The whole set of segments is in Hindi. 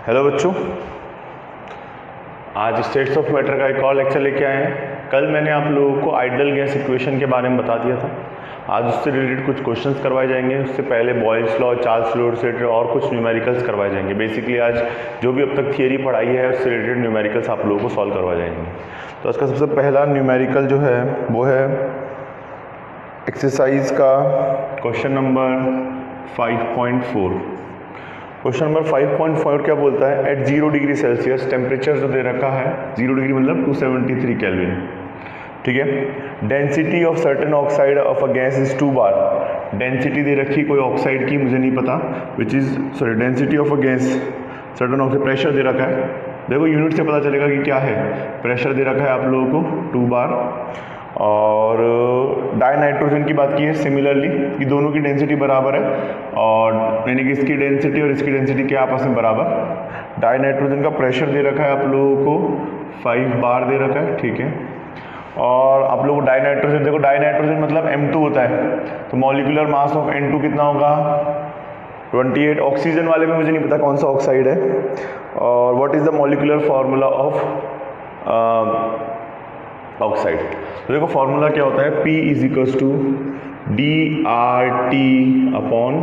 हेलो बच्चों, आज स्टेट्स ऑफ मैटर का एक और लेक्चर लेके आए हैं। कल मैंने आप लोगों को आइडियल गैस इक्वेशन के बारे में बता दिया था। आज उससे रिलेटेड कुछ क्वेश्चंस करवाए जाएंगे। उससे पहले बॉयल्स लॉ, चार्ल्स फ्लूइड से रिलेटेड और कुछ न्यूमेरिकल्स करवाए जाएंगे। बेसिकली आज जो भी अब तक थियरी पढ़ाई है उससे रिलेटेड न्यूमेरिकल्स आप लोगों को सॉल्व करवाए जाएंगे। तो इसका सबसे पहला न्यूमेरिकल जो है वो है एक्सरसाइज का क्वेश्चन नंबर 5.4। क्वेश्चन नंबर 5.4 क्या बोलता है? एट 0 डिग्री सेल्सियस टेम्परेचर जो दे रखा है 0 डिग्री मतलब 273 केल्विन, ठीक है। Density of certain oxide of a gas is 2 बार। डेंसिटी दे रखी कोई ऑक्साइड की, मुझे नहीं पता, which is sorry density of a gas certain oxide. Pressure दे रखा है, देखो यूनिट से पता चलेगा कि क्या है। प्रेशर दे रखा है आप लोगों को 2 बार। और डाई नाइट्रोजन की बात की है सिमिलरली कि दोनों की डेंसिटी बराबर है, और यानी कि इसकी डेंसिटी और इसकी डेंसिटी के आपस में बराबर। डाई नाइट्रोजन का प्रेशर दे रखा है आप लोगों को 5 बार दे रखा है, ठीक है। और आप लोगों को डाई नाइट्रोजन, देखो डाई नाइट्रोजन मतलब M2 होता है, तो मॉलिक्यूलर मास ऑफ N2 कितना होगा? 28। ऑक्सीजन वाले में मुझे नहीं पता कौन सा ऑक्साइड है। और what is the molecular formula of oxide? तो देखो फार्मूला क्या होता है, P is equals to DRT upon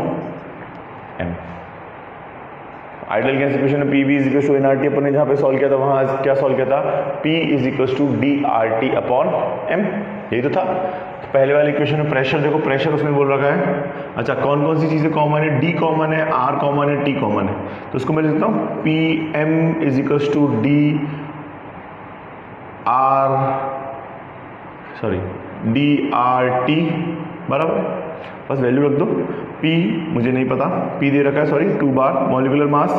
M। Ideal gas equation में PV is equals to NRT अपन ने जहाँ पे सॉल्व किया था वहाँ क्या सॉल्व किया था? P is equals to DRT upon M, यही तो था। तो पहले वाली इक्वेशन में प्रेशर, देखो प्रेशर उसमें बोल रखा है। अच्छा, कौन कौन सी चीज़ें कॉमन है? D कॉमन है, R कॉमन है, T कॉमन है। तो उसको मैं लिखता हूँ PM is equals to DRT बराबर, बस वैल्यू रख दो। P मुझे नहीं पता, P दे रखा है, सॉरी 2 बार मॉलिक्यूलर मास।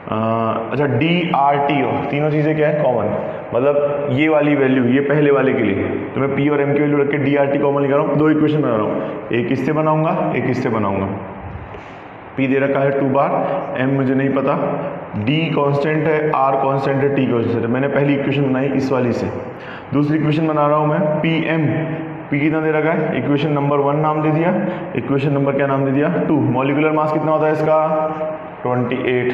अच्छा DRT हो, तीनों चीज़ें क्या है? कॉमन, मतलब ये वाली वैल्यू, ये पहले वाले के लिए तो मैं P और M की वैल्यू रख के DRT कॉमन लिखा रहा हूँ। 2 इक्वेशन बना रहा हूँ, एक इससे बनाऊंगा, एक इससे बनाऊंगा। P दे रखा है 2 बार, M मुझे नहीं पता, D कांस्टेंट है, R कांस्टेंट है, T कांस्टेंट है। मैंने पहली इक्वेशन बनाई इस वाली से। दूसरी इक्वेशन बना रहा हूँ मैं PM। P कितना दे रखा है? इक्वेशन नंबर 1 नाम दे दिया, इक्वेशन नंबर क्या नाम दे दिया? 2। मॉलिक्यूलर मास कितना होता है इसका? 28।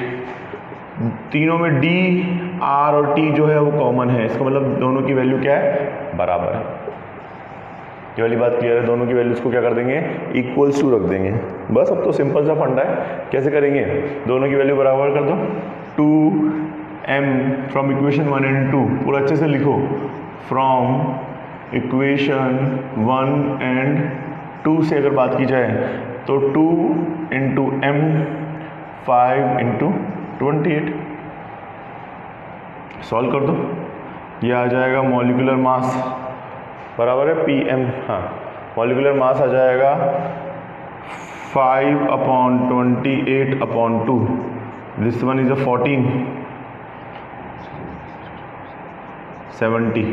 तीनों में D, R और T जो है वो कॉमन है, इसका मतलब दोनों की वैल्यू क्या है? बराबर है। ये वाली बात क्लियर है? दोनों की वैल्यूज को क्या कर देंगे? इक्वल्स टू रख देंगे। बस अब तो सिंपल सा फंडा है। कैसे करेंगे? दोनों की वैल्यू बराबर कर दो। 2M फ्रॉम इक्वेशन 1 एंड 2, पूरा अच्छे से लिखो। फ्रॉम इक्वेशन 1 एंड 2 से अगर बात की जाए तो 2 इंटू M, 5 इंटू 28। सॉल्व कर दो, ये आ जाएगा मॉलिक्यूलर मास बराबर है PM, हाँ मॉलिक्यूलर मास आ जाएगा 5 upon 28 upon 2। This one is a 14, 70।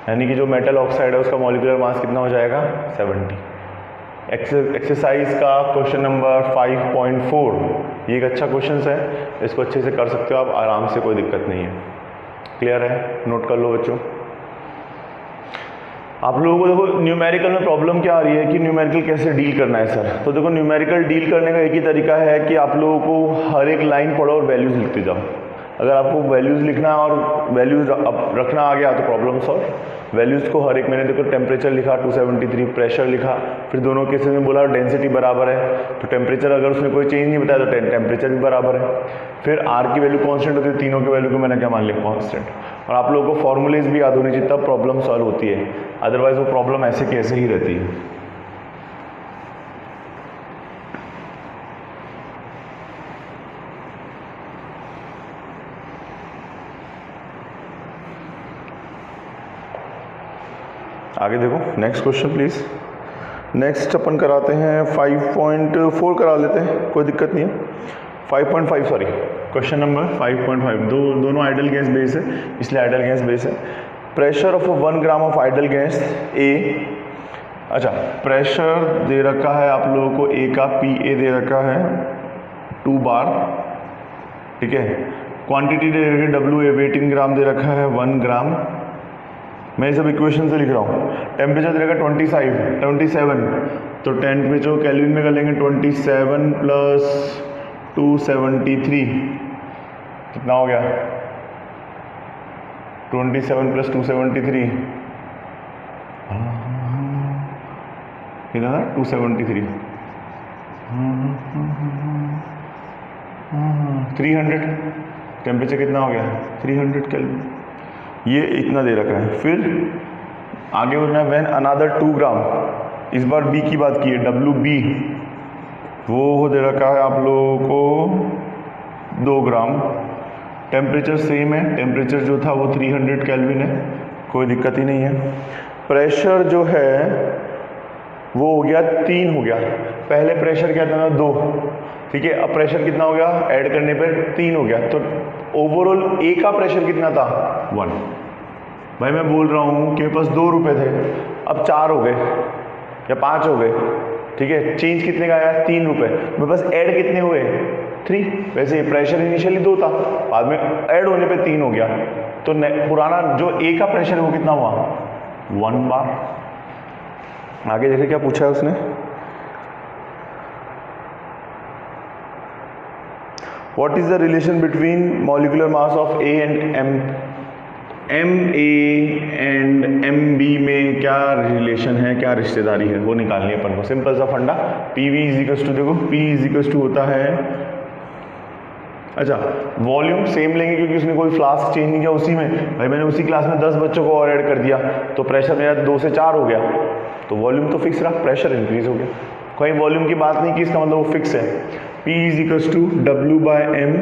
यानी कि जो मेटल ऑक्साइड है उसका मॉलिक्यूलर मास कितना हो जाएगा? 70। एक्सरसाइज का क्वेश्चन नंबर 5.4 ये एक अच्छा क्वेश्चन है, इसको अच्छे से कर सकते हो आप आराम से, कोई दिक्कत नहीं है। क्लियर है? नोट कर लो बच्चों। आप लोगों को देखो न्यूमेरिकल में प्रॉब्लम क्या आ रही है कि न्यूमेरिकल कैसे डील करना है सर। तो देखो न्यूमेरिकल डील करने का एक ही तरीका है कि आप लोगों को हर एक लाइन पढ़ो और वैल्यूज लिखते जाओ। अगर आपको वैल्यूज लिखना और वैल्यूज रखना आ गया तो प्रॉब्लम सॉल्व। वैल्यूज को हर एक, मैंने देखो टेम्परेचर लिखा 273, प्रेशर लिखा, फिर दोनों केसेस में बोला डेंसिटी बराबर है, तो टेम्परेचर अगर उसने कोई चेंज नहीं बताया तो टेम्परेचर भी बराबर है। फिर R की वैल्यू कांस्टेंट होती है, तीनों की वैल्यू को मैंने क्या मान लिया? कांस्टेंट। और आप लोगों को फॉर्मूलेज भी याद होनी चाहिए, तब प्रॉब्लम सॉल्व होती है, अदरवाइज वो प्रॉब्लम ऐसे की ऐसे ही रहती है। आगे देखो, नेक्स्ट क्वेश्चन प्लीज। नेक्स्ट अपन कराते हैं 5.4 करा लेते हैं, कोई दिक्कत नहीं है। 5.5 सॉरी, क्वेश्चन नंबर 5.5। दोनों आइडियल गैस बेस है, इसलिए आइडियल गैस बेस है। Pressure of 1 gram of ideal gas A। अच्छा, प्रेशर दे रखा है आप लोगों को A का, PA दे रखा है 2 बार, ठीक है। क्वांटिटी दे रखी है WA, वेट इन ग्राम दे रखा है 1 ग्राम। मैं सब इक्वेशन से लिख रहा हूँ। टेम्परेचर दे रखा 27, तो टेम्परेचर कैल्विन में कर लेंगे 27 प्लस 273 कितना हो गया 27 + 273 कितना था 273 300 टेम्परेचर कितना हो गया 300 केल्विन, ये इतना दे रखा है। फिर आगे बोलना है व्हेन अनदर 2 ग्राम, इस बार बी की बात की है, WB वो दे रखा है आप लोगों को 2 ग्राम, टेम्परेचर सेम है, टेम्परेचर जो था वो 300 केल्विन है, कोई दिक्कत ही नहीं है। प्रेशर जो है वो हो गया 3 हो गया, पहले प्रेशर क्या था 2, ठीक है, अब प्रेशर कितना हो गया ऐड करने पर 3 हो गया, तो ओवरऑल ए का प्रेशर कितना था 1। भाई मैं बोल रहा हूँ कि मेरे पास 2 रुपये थे, अब 4 हो गए या 5 हो गए, ठीक है, चेंज कितने का आया 3 रुपये, मेरे पास ऐड कितने हुए 3। वैसे प्रेशर इनिशियली 2 था, बाद में ऐड होने पे 3 हो गया, तो पुराना जो ए का प्रेशर है वो कितना हुआ 1 बार। आगे देखिए क्या पूछा है उसने, what is the relation between molecular mass of A and M, MA एंड MB में क्या रिलेशन है, क्या रिश्तेदारी है, वो निकालनी है अपन को। सिंपल सा फंडा, PV इजिकल्स टू, देखो P इजिकल्स टू होता है, अच्छा वॉल्यूम सेम लेंगे क्योंकि उसने कोई फ्लास्क चेंज नहीं किया उसी में, भाई मैंने उसी क्लास में 10 बच्चों को और ऐड कर दिया तो प्रेशर मेरा 2 से 4 हो गया, तो वॉल्यूम तो फिक्स रहा, प्रेशर इंक्रीज हो गया, कोई वॉल्यूम की बात नहीं की, इसका मतलब वो फिक्स है। P equals to W/M,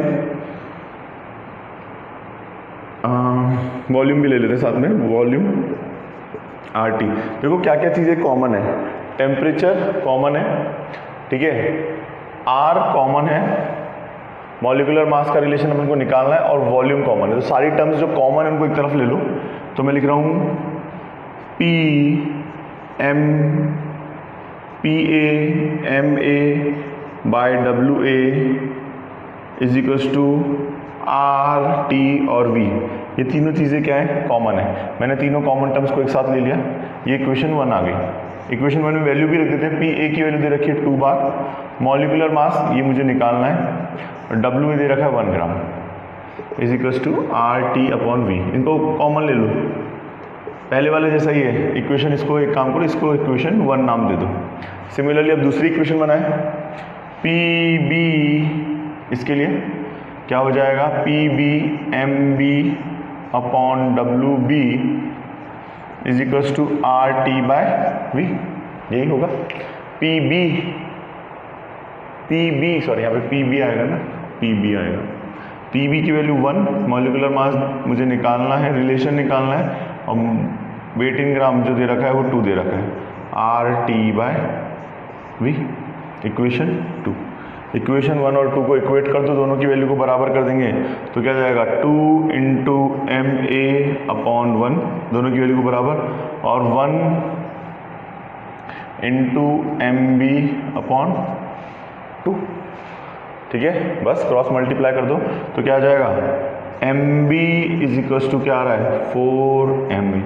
volume भी ले लेते हैं साथ में, वॉल्यूम RT। देखो क्या क्या चीज़ें कॉमन है, टेम्परेचर कॉमन है, ठीक है, R कॉमन है, मॉलिक्यूलर मास का रिलेशन अपन को निकालना है, और वॉल्यूम कॉमन है, तो सारी टर्म्स जो कॉमन है उनको एक तरफ ले लो, तो मैं लिख रहा हूँ PA/MA इजिकल्स टू RT और V, ये तीनों चीज़ें क्या है कॉमन है, मैंने तीनों कॉमन टर्म्स को एक साथ ले लिया, ये इक्वेशन 1 आ गई। इक्वेशन 1 में वैल्यू भी रख देते हैं, PA की वैल्यू दे रखी है 2 बार, मॉलिक्यूलर मास ये मुझे निकालना है, और W दे रखा है 1 ग्राम, इजिकल्स टू RT/V, इनको कॉमन ले लो, पहले वाले जैसा ही है इक्वेशन, इसको एक काम करो, इसको इक्वेशन 1 नाम दे दो। सिमिलरली अब दूसरी इक्वेशन बनाए, PB, इसके लिए क्या हो जाएगा PB/MB/WB इजिकल्स टू RT/V, यही होगा। PB सॉरी यहाँ पे PB आएगा ना, PB आएगा, PB की वैल्यू 1, मॉलिक्यूलर मास मुझे निकालना है, रिलेशन निकालना है, और वेट इन ग्राम जो दे रखा है वो 2 दे रखा है, RT/V, इक्वेशन 2। इक्वेशन 1 और 2 को इक्वेट कर दो, दोनों की वैल्यू को बराबर कर देंगे, तो क्या जाएगा 2 × MA/1, दोनों की वैल्यू को बराबर, और 1 × MB/2, ठीक है, बस क्रॉस मल्टीप्लाई कर दो, तो क्या आ जाएगा MB इजिकल्स टू क्या आ रहा है 4MA,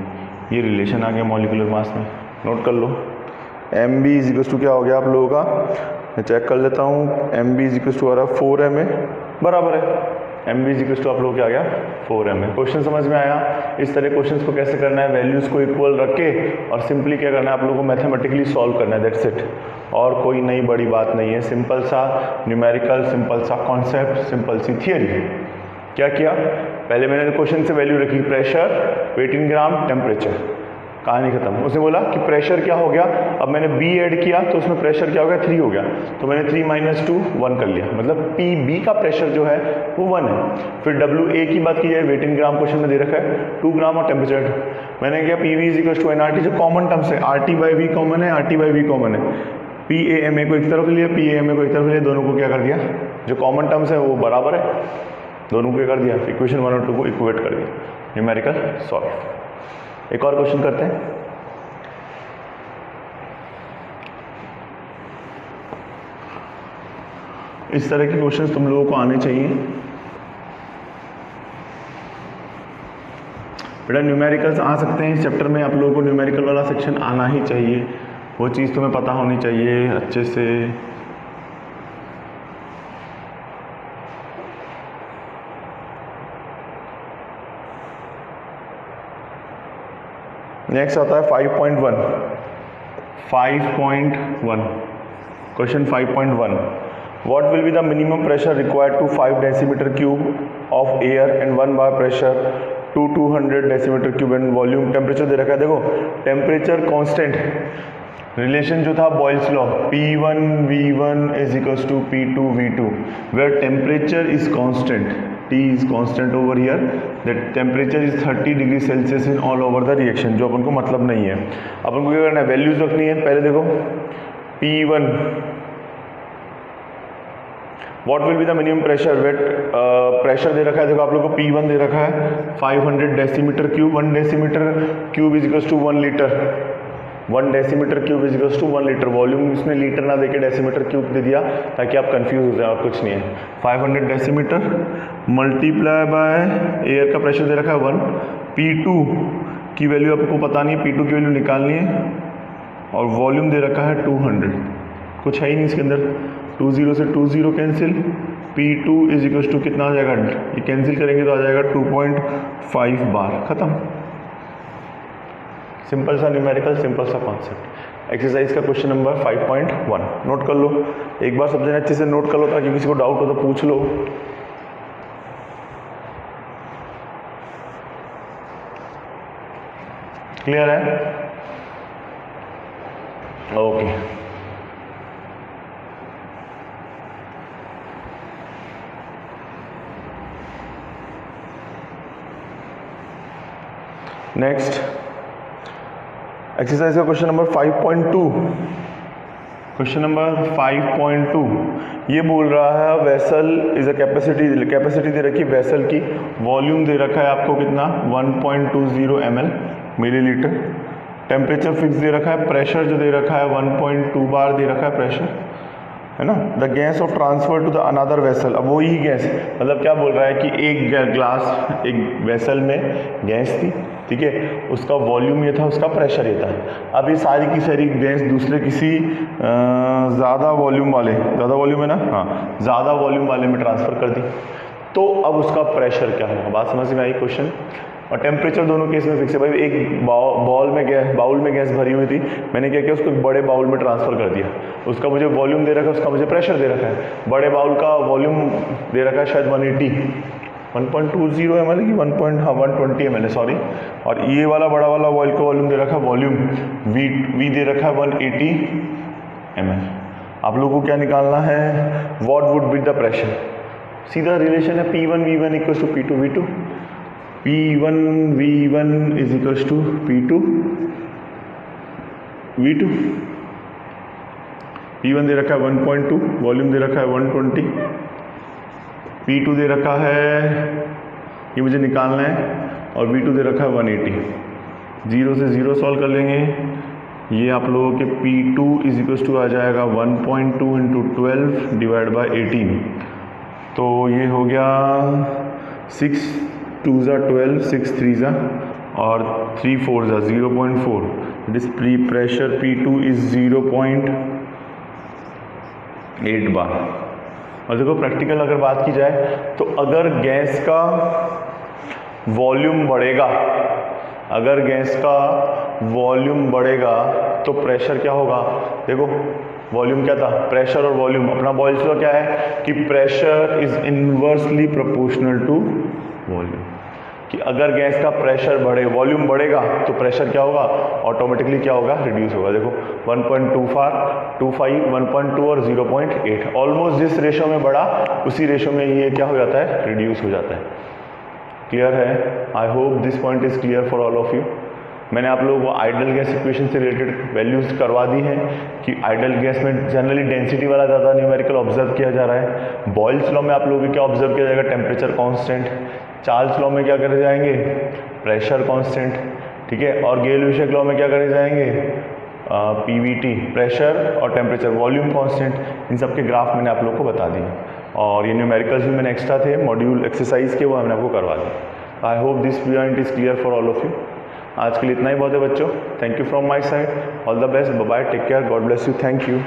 ये रिलेशन आ गया मॉलिक्यूलर मास में, नोट कर लो। MB इजिकल्स टू क्या हो गया आप लोगों का, मैं चेक कर लेता हूँ, MB इजिकल्स टू आ रहा है 4MA, बराबर है, MB इजिकल्स टू आप लोगों को क्या आ गया 4MA। क्वेश्चन समझ में आया, इस तरह क्वेश्चंस को कैसे करना है, वैल्यूज़ को इक्वल रख के और सिंपली क्या करना है आप लोगों को मैथमेटिकली सॉल्व करना है, दैट्स इट, और कोई नई बड़ी बात नहीं है, सिंपल सा न्यूमेरिकल, सिंपल सा कॉन्सेप्ट, सिंपल सी थियरी। क्या किया, पहले मैंने क्वेश्चन से वैल्यू रखी, प्रेशर, वेट इन ग्राम, टेम्परेचर, कहानी खत्म। उसने बोला कि प्रेशर क्या हो गया, अब मैंने B ऐड किया तो उसमें प्रेशर क्या हो गया 3 हो गया, तो मैंने 3 - 2 1 कर लिया, मतलब PB का प्रेशर जो है वो 1 है। फिर WA की बात की जाए, वेट इन ग्राम क्वेश्चन में दे रखा है 2 ग्राम, और टेम्परेचर मैंने किया PV इजिकल्स टू nRT, जो कॉमन टर्म्स है, RT/V कॉमन है, RT/V कॉमन है, PA/MA को एक तरफ लिया, PA/MA को एक तरफ लिया, दोनों को क्या कर दिया, जो कॉमन टर्म्स है वो बराबर है, दोनों को क्या कर दिया, इक्वेशन 1 और 2 को इक्वेट कर दिया, न्यूमेरिकल सॉल्व। एक और क्वेश्चन करते हैं, इस तरह के क्वेश्चंस तुम लोगों को आने चाहिए बेटा, न्यूमेरिकल्स आ सकते हैं इस चैप्टर में, आप लोगों को न्यूमेरिकल वाला सेक्शन आना ही चाहिए, वो चीज़ तुम्हें पता होनी चाहिए अच्छे से। नेक्स्ट आता है 5.1 question 5.1 What will be the minimum pressure required to 5 decimeter cube of air and 1 bar pressure to 200 decimeter cube and volume temperature दे रखा है। देखो टेम्परेचर कांस्टेंट रिलेशन जो था Boyle's law P1 V1 is equals to P2 V2 where temperature is constant, T is constant over here, that temperature is 30 degree Celsius in all over the reaction, जो अपन को मतलब नहीं है। अपन को क्या करना है, वैल्यूज रखनी है। पहले देखो P1 what will be the minimum pressure, wait pressure दे रखा है। देखो आप लोग को P1 दे रखा है 500 decimetre cube, 1 decimetre cube is equals to 1 litre, 1 decimetre cube is equals to 1 litre. Volume इसने लीटर ना देके डेसीमीटर क्यूब दे दिया ताकि आप कंफ्यूज हो जाए और कुछ नहीं है। 500 डेसीमीटर मल्टीप्लाई बाय एयर का प्रेशर दे रखा है 1, P2 की वैल्यू आपको पता नहीं है, P2 की वैल्यू निकालनी है और वॉल्यूम दे रखा है 200, कुछ है ही नहीं इसके अंदर। 20 से 20 cancel, P2 is equals to कितना आ जाएगा, ये कैंसिल करेंगे तो आ जाएगा 2.5 बार, खत्म। सिंपल सा न्यूमेरिकल, सिंपल सा कॉन्सेप्ट। एक्सरसाइज का क्वेश्चन नंबर 5.1 नोट कर लो, एक बार सब जने अच्छे से नोट कर लो ताकि किसी को डाउट हो तो पूछ लो। क्लियर है? ओके नेक्स्ट एक्सरसाइज का क्वेश्चन नंबर 5.2। क्वेश्चन नंबर 5.2 ये बोल रहा है वेसल इज अ कैपेसिटी दे रखी है वेसल की, वॉल्यूम दे रखा है आपको कितना 1.20 ml मिलीलीटर, टेम्परेचर फिक्स दे रखा है, प्रेशर जो दे रखा है 1.2 बार दे रखा है प्रेशर, है ना। The gas of transfer to the another vessel, अब वही गैस मतलब क्या बोल रहा है कि एक ग्लास एक वेसल में गैस थी, ठीक है, उसका वॉल्यूम ये था, उसका प्रेशर ये था। अब ये सारी की सारी गैस दूसरे किसी ज़्यादा वॉल्यूम है ना, हाँ ज़्यादा वॉल्यूम वाले में ट्रांसफ़र कर दी, तो अब उसका प्रेशर क्या होगा, बात समझ में आई क्वेश्चन। और टेम्परेचर दोनों केस में फिक्स है भाई। एक बाउल में गैस भरी हुई थी, मैंने क्या किया उसको एक बड़े बाउल में ट्रांसफ़र कर दिया, उसका मुझे वॉल्यूम दे रखा है, उसका मुझे प्रेशर दे रखा है। बड़े बाउल का वॉल्यूम दे रखा है शायद 120 ml की 120 ml सॉरी, और ये वाला बड़ा वाला ऑयल का वॉल्यूम दे रखा है, वॉल्यूम वी दे रखा है 180 ml। आप लोगों को क्या निकालना है, what would be the pressure. सीधा रिलेशन है P1 V1 equals to P2 V2, P1 V1 is equals to P2 V2। P1 दे रखा है 1.2, वॉल्यूम दे रखा है 120, P2 दे रखा है, ये मुझे निकालना है, और V2 दे रखा है 180। 0 से 0 सॉल्व कर लेंगे, ये आप लोगों के P2 इज इक्वल्स टू आ जाएगा 1.2 इंटू 12 डिवाइड बाई 18, तो ये हो गया 6 2 ज़ा 12, 6 3 ज़ा और 3 4 ज़ा 0.4। दिस प्रेशर P2 इज 0.8 बार। और देखो प्रैक्टिकल अगर बात की जाए तो अगर गैस का वॉल्यूम बढ़ेगा तो प्रेशर क्या होगा। देखो वॉल्यूम क्या था, प्रेशर और वॉल्यूम, अपना बॉयल्स लॉ क्या है कि pressure is inversely proportional to volume, कि अगर गैस का प्रेशर बढ़े वॉल्यूम बढ़ेगा तो प्रेशर क्या होगा, ऑटोमेटिकली क्या होगा, रिड्यूस होगा। देखो 1.25, 1.2 और 0.8 ऑलमोस्ट जिस रेशो में बढ़ा उसी रेशो में ये क्या हो जाता है, रिड्यूस हो जाता है। क्लियर है? आई hope this point is clear for all of you. मैंने आप लोगों को आइडल गैस इक्वेशन से रिलेटेड वैल्यूज करवा दी हैं कि आइडल गैस में जनरली डेंसिटी वाला ज़्यादा न्यूमेरिकल ऑब्जर्व किया जा रहा है। बॉयल्स लॉ में आप लोगों को क्या ऑब्जर्व किया जाएगा, टेम्परेचर कांस्टेंट। चार्ल्स लॉ में क्या करे जाएंगे, प्रेशर कांस्टेंट, ठीक है। और गेल-विशक लॉ में क्या करे जाएंगे, पीवीटी, प्रेशर और टेम्परेचर, वॉल्यूम कांस्टेंट। इन सब के ग्राफ मैंने आप लोग को बता दिए, और ये न्यूमेरिकल्स भी मैंने एक्स्ट्रा थे मॉड्यूल एक्सरसाइज के, वो मैंने आपको करवा दिए। I hope this point is clear for all of you. आज के लिए इतना ही बहुत है बच्चों। Thank you from my side, all the best, bye bye, take care, God bless you, thank you.